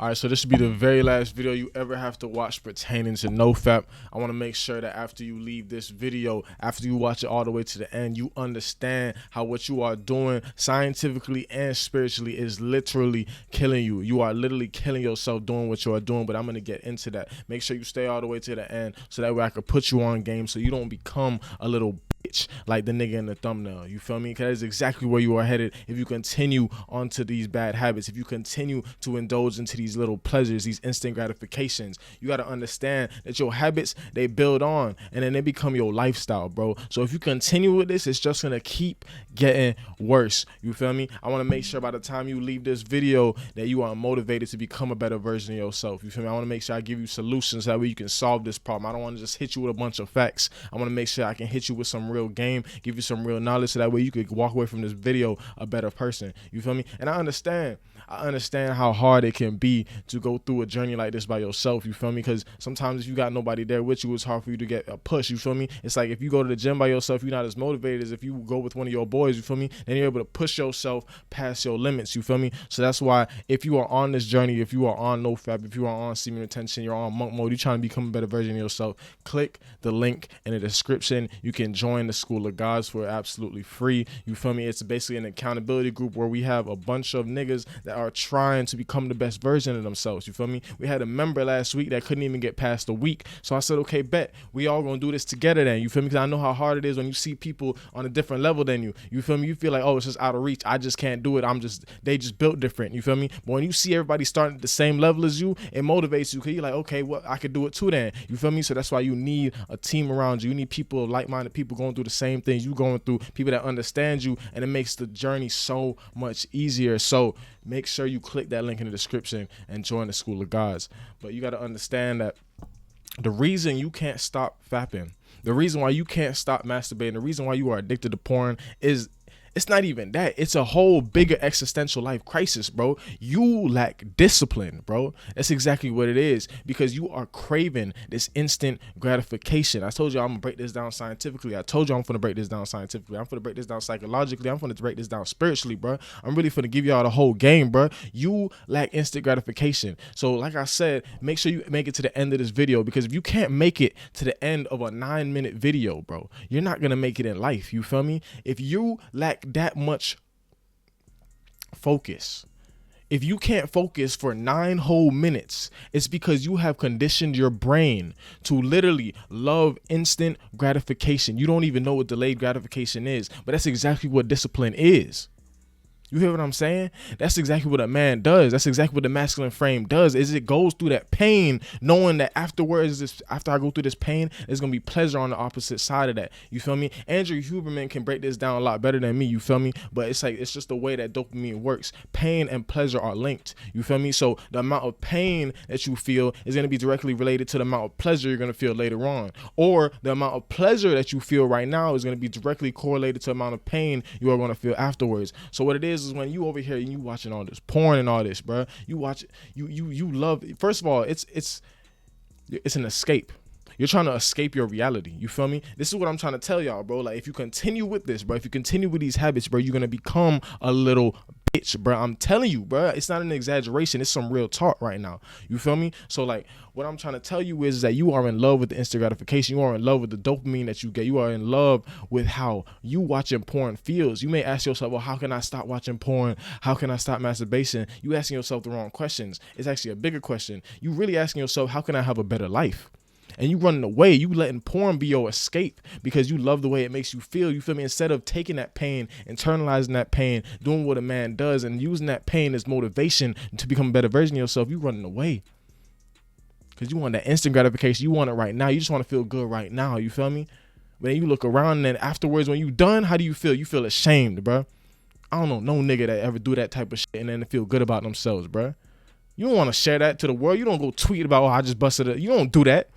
All right, so this should be the very last video you ever have to watch pertaining to NoFap. I want to make sure that after you leave this video, after you watch it all the way to the end, you understand how what you are doing scientifically and spiritually is literally killing you. You are literally killing yourself doing what you are doing, but I'm going to get into that. Make sure you stay all the way to the end so that way I can put you on game so you don't become a little bitch like the nigga in the thumbnail. You feel me? Because that's exactly where you are headed if you continue onto these bad habits, if you continue to indulge into these little pleasures, these instant gratifications. You got to understand that your habits, they build on and then they become your lifestyle, bro. So if you continue with this, it's just gonna keep getting worse. You feel me? I want to make sure by the time you leave this video that you are motivated to become a better version of yourself. You feel me? I want to make sure I give you solutions so that way you can solve this problem. I don't want to just hit you with a bunch of facts. I want to make sure I can hit you with some real game, give you some real knowledge so that way you could walk away from this video a better person. You feel me? And I understand how hard it can be to go through a journey like this by yourself. You feel me? Because sometimes if you got nobody there with you, it's hard for you to get a push. You feel me? It's like if you go to the gym by yourself, you're not as motivated as if you go with one of your boys. You feel me? Then you're able to push yourself past your limits. You feel me? So that's why if you are on this journey, if you are on NoFap, if you are on semen retention, you're on monk mode, you're trying to become a better version of yourself, click the link in the description. You can join the School of Gods for absolutely free. You feel me? It's basically an accountability group where we have a bunch of niggas that are trying to become the best version of themselves. You feel me? We had a member last week that couldn't even get past a week. So I said, okay, bet. We all gonna do this together then. You feel me? Because I know how hard it is when you see people on a different level than you. You feel me? You feel like, oh, it's just out of reach. I just can't do it. They just built different. You feel me? But when you see everybody starting at the same level as you, it motivates you because you're like, okay, well, I could do it too then. You feel me? So that's why you need a team around you. You need people, like-minded people going through the same things you going through, people that understand you, and it makes the journey so much easier. So make sure you click that link in the description and join the School of Gods. But you got to understand that the reason you can't stop fapping, the reason why you can't stop masturbating, the reason why you are addicted to porn is it's not even that. It's a whole bigger existential life crisis, bro. You lack discipline, bro. That's exactly what it is, because you are craving this instant gratification. I told you I'm going to break this down scientifically. I told you I'm going to break this down scientifically. I'm going to break this down psychologically. I'm going to break this down spiritually, bro. I'm really going to give y'all the whole game, bro. You lack instant gratification. So like I said, make sure you make it to the end of this video, because if you can't make it to the end of a 9-minute video, bro, you're not going to make it in life. You feel me? If you lack that much focus, if you can't focus for 9 whole minutes, it's because you have conditioned your brain to literally love instant gratification. You don't even know what delayed gratification is, but that's exactly what discipline is. You hear what I'm saying? That's exactly what a man does. That's exactly what the masculine frame does, is it goes through that pain knowing that afterwards, after I go through this pain, there's going to be pleasure on the opposite side of that. You feel me? Andrew Huberman can break this down a lot better than me. You feel me? But it's like, it's just the way that dopamine works. Pain and pleasure are linked. You feel me? So the amount of pain that you feel is going to be directly related to the amount of pleasure you're going to feel later on. Or the amount of pleasure that you feel right now is going to be directly correlated to the amount of pain you are going to feel afterwards. So what it is when you over here and you watching all this porn and all this, bro, you watch it, you love it. First of all, it's an escape. You're trying to escape your reality. You feel me? This is what I'm trying to tell y'all, bro. Like, if you continue with this, bro, if you continue with these habits, bro, you're gonna become a little bitch, bro. I'm telling you, bro. It's not an exaggeration. It's some real talk right now. You feel me? So, like, what I'm trying to tell you is that you are in love with the instant gratification. You are in love with the dopamine that you get. You are in love with how you watching porn feels. You may ask yourself, well, how can I stop watching porn? How can I stop masturbation? You asking yourself the wrong questions. It's actually a bigger question. You really asking yourself, how can I have a better life? And you running away, you letting porn be your escape because you love the way it makes you feel. You feel me? Instead of taking that pain, internalizing that pain, doing what a man does, and using that pain as motivation to become a better version of yourself, you running away. Because you want that instant gratification. You want it right now. You just want to feel good right now. You feel me? But then you look around and then afterwards, when you done, how do you feel? You feel ashamed, bro. I don't know no nigga that ever do that type of shit and then feel good about themselves, bro. You don't want to share that to the world. You don't go tweet about, oh, I just busted it. You don't do that.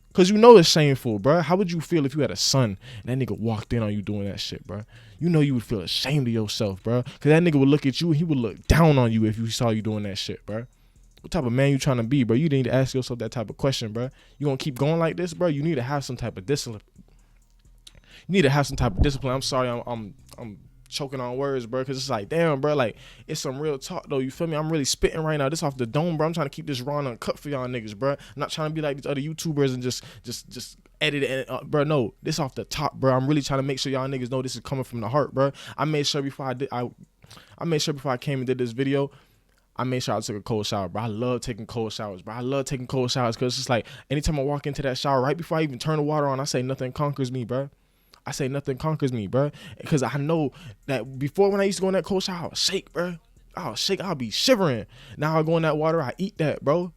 Because you know it's shameful, bro. How would you feel if you had a son and that nigga walked in on you doing that shit, bro? You know you would feel ashamed of yourself, bro. Because that nigga would look at you and he would look down on you if you saw you doing that shit, bro. What type of man you trying to be, bro? You need to ask yourself that type of question, bro. You gonna keep going like this, bro? You need to have some type of discipline. You need to have some type of discipline. I'm sorry, I'm choking on words, bro, because it's like, damn, bro, like, it's some real talk, though, you feel me? I'm really spitting right now. This off the dome, bro. I'm trying to keep this raw and uncut for y'all niggas, bro. I'm not trying to be like these other YouTubers and just edit it, bro. No, this off the top, bro. I'm really trying to make sure y'all niggas know this is coming from the heart, bro. I made sure before I came and did this video, I made sure I took a cold shower, bro. I love taking cold showers, bro. I love taking cold showers because it's like anytime I walk into that shower, right before I even turn the water on, I say nothing conquers me, bro. I say nothing conquers me, bro. Because I know that before, when I used to go in that cold shower, I'll shake, bro. I'll shake. I'll be shivering. Now I go in that water, I eat that, bro.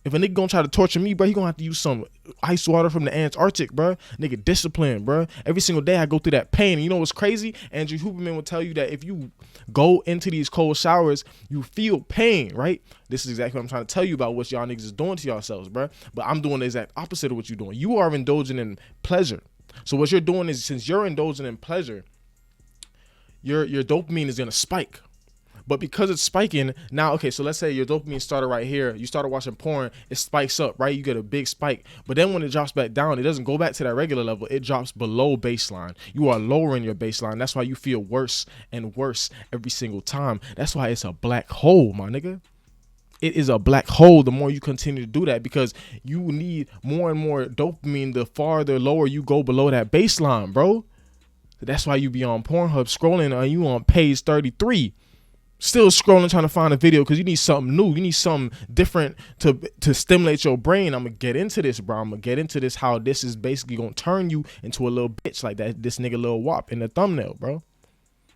If a nigga gonna try to torture me, bro, he gonna have to use some ice water from the Antarctic, bro. Nigga, discipline, bro. Every single day I go through that pain. And you know what's crazy? Andrew Huberman will tell you that if you go into these cold showers, you feel pain, right? This is exactly what I'm trying to tell you about what y'all niggas is doing to yourselves, bro. But I'm doing the exact opposite of what you're doing. You are indulging in pleasure. So what you're doing is, since you're indulging in pleasure, your dopamine is gonna spike. But because it's spiking now, okay, so let's say your dopamine started right here. You started watching porn, it spikes up, right? You get a big spike. But then when it drops back down, it doesn't go back to that regular level. It drops below baseline. You are lowering your baseline. That's why you feel worse and worse every single time. That's why it's a black hole, my nigga. It is a black hole the more you continue to do that, because you need more and more dopamine the farther lower you go below that baseline, bro. That's why you be on Pornhub scrolling, and you on page 33. Still scrolling trying to find a video because you need something new. You need something different to stimulate your brain. I'm going to get into this, bro. I'm going to get into this, how this is basically going to turn you into a little bitch like that. This nigga Lil Wop in the thumbnail, bro.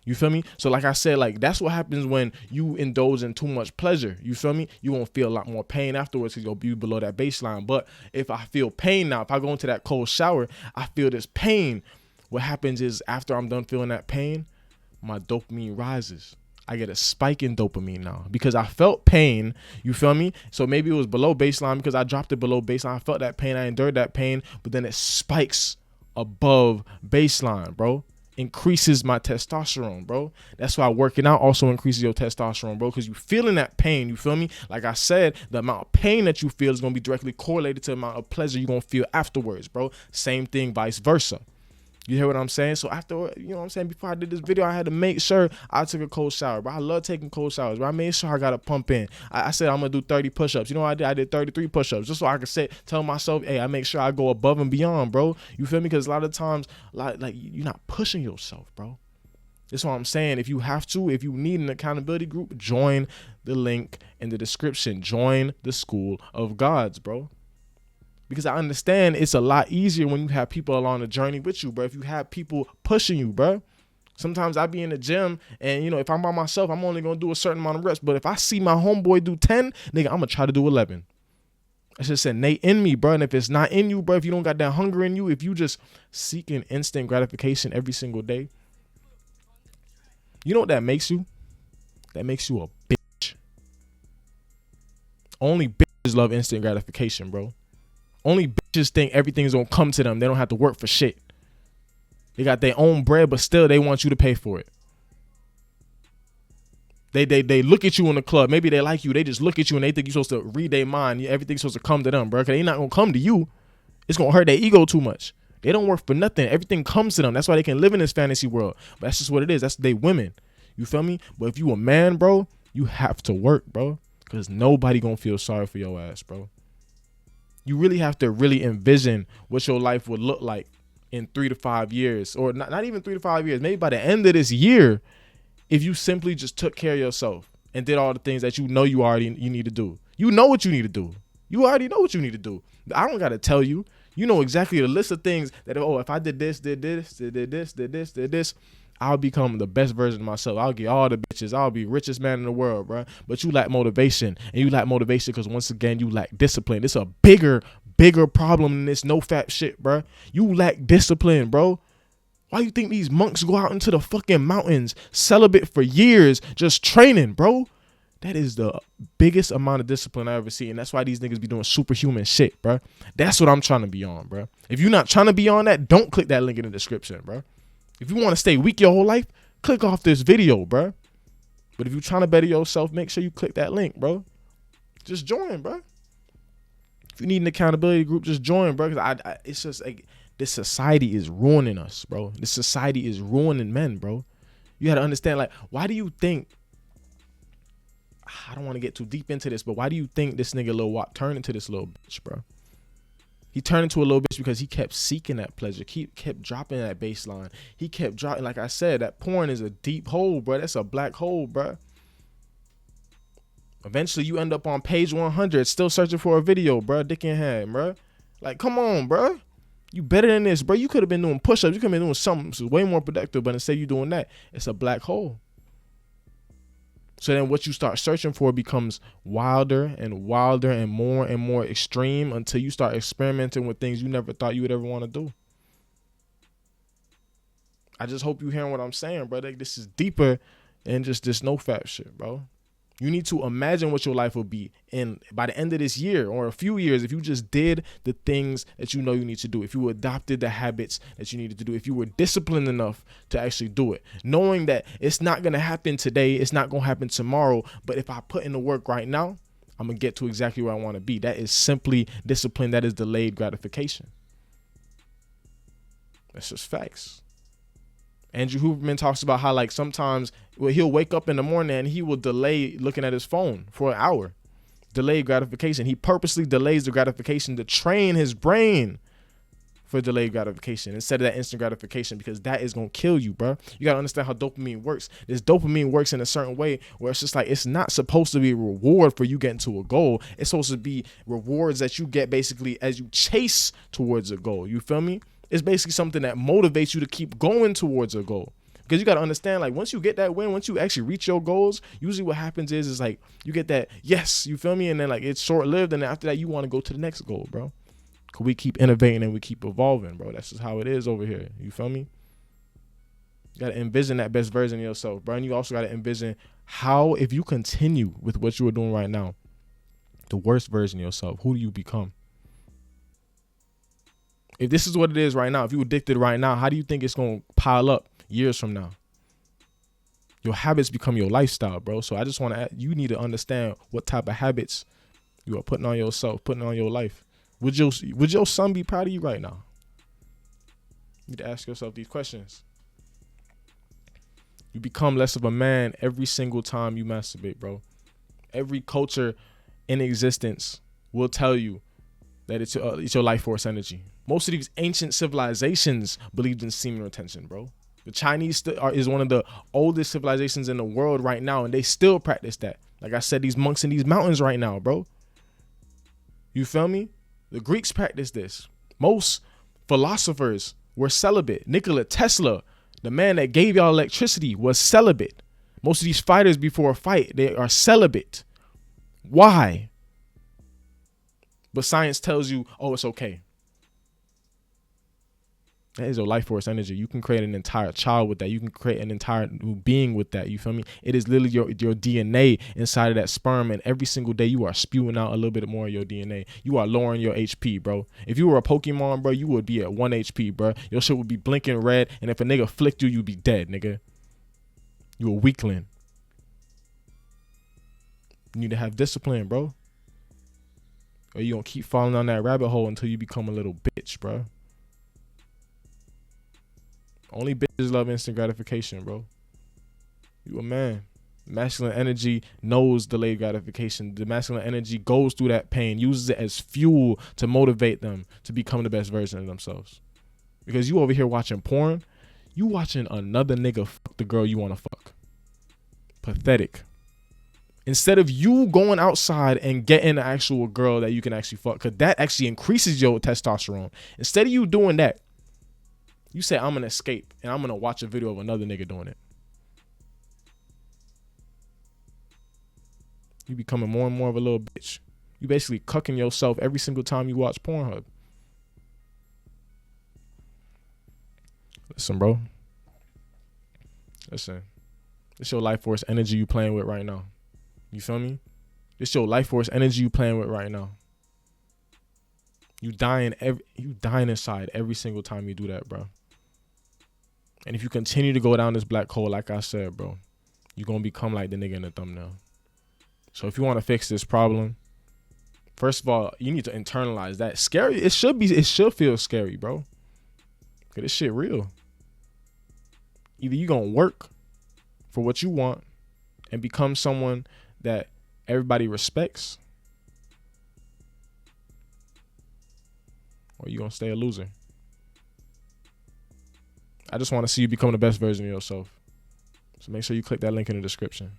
You feel me? So like I said, like, that's what happens when you indulge in too much pleasure. You feel me? You won't feel a lot more pain afterwards because you'll be below that baseline. But if I feel pain now, if I go into that cold shower, I feel this pain. What happens is, after I'm done feeling that pain, my dopamine rises. I get a spike in dopamine now because I felt pain. You feel me? So maybe it was below baseline because I dropped it below baseline. I felt that pain. I endured that pain, but then it spikes above baseline, bro. Increases my testosterone, bro. That's why working out also increases your testosterone, bro, because you feeling that pain. You feel me? Like I said, the amount of pain that you feel is going to be directly correlated to the amount of pleasure you're going to feel afterwards, bro. Same thing, vice versa. You hear what I'm saying? So after, you know what I'm saying, before I did this video, I had to make sure I took a cold shower, bro. I love taking cold showers, bro. I made sure I got to pump in. I said I'm going to do 30 push-ups. You know what I did? I did 33 push-ups just so I could tell myself, hey, I make sure I go above and beyond, bro. You feel me? Because a lot of times, like you're not pushing yourself, bro. That's what I'm saying. If you have to, if you need an accountability group, join the link in the description. Join the School of Gods, bro. Because I understand it's a lot easier when you have people along the journey with you, bro. If you have people pushing you, bro. Sometimes I be in the gym and, you know, if I'm by myself, I'm only going to do a certain amount of reps. But if I see my homeboy do 10, nigga, I'm going to try to do 11. That's just innate in me, bro. And if it's not in you, bro, if you don't got that hunger in you, if you just seeking instant gratification every single day, you know what that makes you? That makes you a bitch. Only bitches love instant gratification, bro. Only bitches think everything's gonna come to them. They don't have to work for shit. They got their own bread, but still they want you to pay for it. They look at you in the club. Maybe they like you. They just look at you and they think you're supposed to read their mind. Everything's supposed to come to them, bro. Cause they not gonna come to you. It's gonna hurt their ego too much. They don't work for nothing. Everything comes to them. That's why they can live in this fantasy world. But that's just what it is. That's they women. You feel me? But if you a man, bro, you have to work, bro. Cause nobody gonna feel sorry for your ass, bro. You really have to really envision what your life would look like in 3 to 5 years, or not even 3 to 5 years, maybe by the end of this year, if you simply just took care of yourself and did all the things that you need to do. You know what you need to do. You already know what you need to do. I don't got to tell you. You know exactly the list of things that, oh, if I did this, did this, I'll become the best version of myself. I'll get all the bitches. I'll be richest man in the world, bro. But you lack motivation. And you lack motivation because, once again, you lack discipline. It's a bigger problem than this NoFap shit, bro. You lack discipline, bro. Why you think these monks go out into the fucking mountains, celibate for years, just training, bro? That is the biggest amount of discipline I ever see. And that's why these niggas be doing superhuman shit, bro. That's what I'm trying to be on, bro. If you're not trying to be on that, don't click that link in the description, bro. If you want to stay weak your whole life, click off this video, bro. But if you're trying to better yourself, make sure you click that link, bro. Just join, bro. If you need an accountability group, just join, bro. Because it's just like, this society is ruining us, bro. This society is ruining men, bro. You got to understand, like, why do you think, I don't want to get too deep into this, but why do you think this nigga Lil Wop turned into this little bitch, bro? He turned into a little bitch because he kept seeking that pleasure. Kept dropping that baseline. He kept dropping, like I said, that porn is a deep hole, bro. That's a black hole, bro. Eventually, you end up on page 100, still searching for a video, bro. Dick in hand, bro. Like, come on, bro. You better than this, bro. You could have been doing push-ups. You could have been doing something way more productive, but instead you doing that. It's a black hole. So then what you start searching for becomes wilder and wilder and more extreme until you start experimenting with things you never thought you would ever want to do. I just hope you hearing what I'm saying, brother. This is deeper than just this NoFap shit, bro. You need to imagine what your life will be by the end of this year or a few years if you just did the things that you know you need to do, if you adopted the habits that you needed to do, if you were disciplined enough to actually do it, knowing that it's not going to happen today, it's not going to happen tomorrow, but if I put in the work right now, I'm going to get to exactly where I want to be. That is simply discipline. That is delayed gratification. That's just facts. Andrew Huberman talks about how, like, sometimes he'll wake up in the morning and he will delay looking at his phone for an hour. Delayed gratification. He purposely delays the gratification to train his brain for delayed gratification instead of that instant gratification, because that is going to kill you, bro. You got to understand how dopamine works. This dopamine works in a certain way where it's just like, it's not supposed to be a reward for you getting to a goal. It's supposed to be rewards that you get basically as you chase towards a goal. You feel me? It's basically something that motivates you to keep going towards a goal. Because you got to understand, like, once you get that win, once you actually reach your goals, usually what happens is like you get that, yes, you feel me? And then, like, it's short-lived. And after that, you want to go to the next goal, bro. Because we keep innovating and we keep evolving, bro. That's just how it is over here. You feel me? You got to envision that best version of yourself, bro. And you also got to envision how, if you continue with what you are doing right now, the worst version of yourself, who do you become? If this is what it is right now, if you're addicted right now, how do you think it's going to pile up years from now? Your habits become your lifestyle, bro. So I just want to, you need to understand what type of habits you are putting on yourself, putting on your life. Would your son be proud of you right now? You need to ask yourself these questions. You become less of a man every single time you masturbate, bro. Every culture in existence will tell you that it's your life force energy. Most of these ancient civilizations believed in semen retention, bro. The Chinese is one of the oldest civilizations in the world right now, and they still practice that. Like I said, these monks in these mountains right now, bro. You feel me? The Greeks practiced this. Most philosophers were celibate. Nikola Tesla, the man that gave y'all electricity, was celibate. Most of these fighters before a fight, they are celibate. Why? But science tells you, oh, it's okay. That is your life force energy. You can create an entire child with that. You can create an entire new being with that. You feel me? It is literally your DNA inside of that sperm, and every single day you are spewing out a little bit more of your DNA. You are lowering your HP, bro. If you were a Pokemon, bro, you would be at 1 HP, bro. Your shit would be blinking red, and if a nigga flicked you, you'd be dead, nigga. You a weakling. You need to have discipline, bro. Or you gonna keep falling down that rabbit hole until you become a little bitch, bro. Only bitches love instant gratification, bro. You a man. Masculine energy knows delayed gratification. The masculine energy goes through that pain, uses it as fuel to motivate them to become the best version of themselves. Because you over here watching porn, you watching another nigga fuck the girl you want to fuck. Pathetic. Instead of you going outside and getting an actual girl that you can actually fuck, because that actually increases your testosterone. Instead of you doing that, you say, I'm going to escape and I'm going to watch a video of another nigga doing it. You becoming more and more of a little bitch. You basically cucking yourself every single time you watch Pornhub. Listen, bro. Listen. It's your life force energy you playing with right now. You feel me? It's your life force energy you playing with right now. You dying inside every single time you do that, bro. And if you continue to go down this black hole, like I said, bro, you're going to become like the nigga in the thumbnail. So if you want to fix this problem, first of all, you need to internalize that. Scary. It should feel scary, bro. Cause this shit real. Either you going to work for what you want and become someone that everybody respects, or you gonna stay a loser? I just want to see you become the best version of yourself. So make sure you click that link in the description.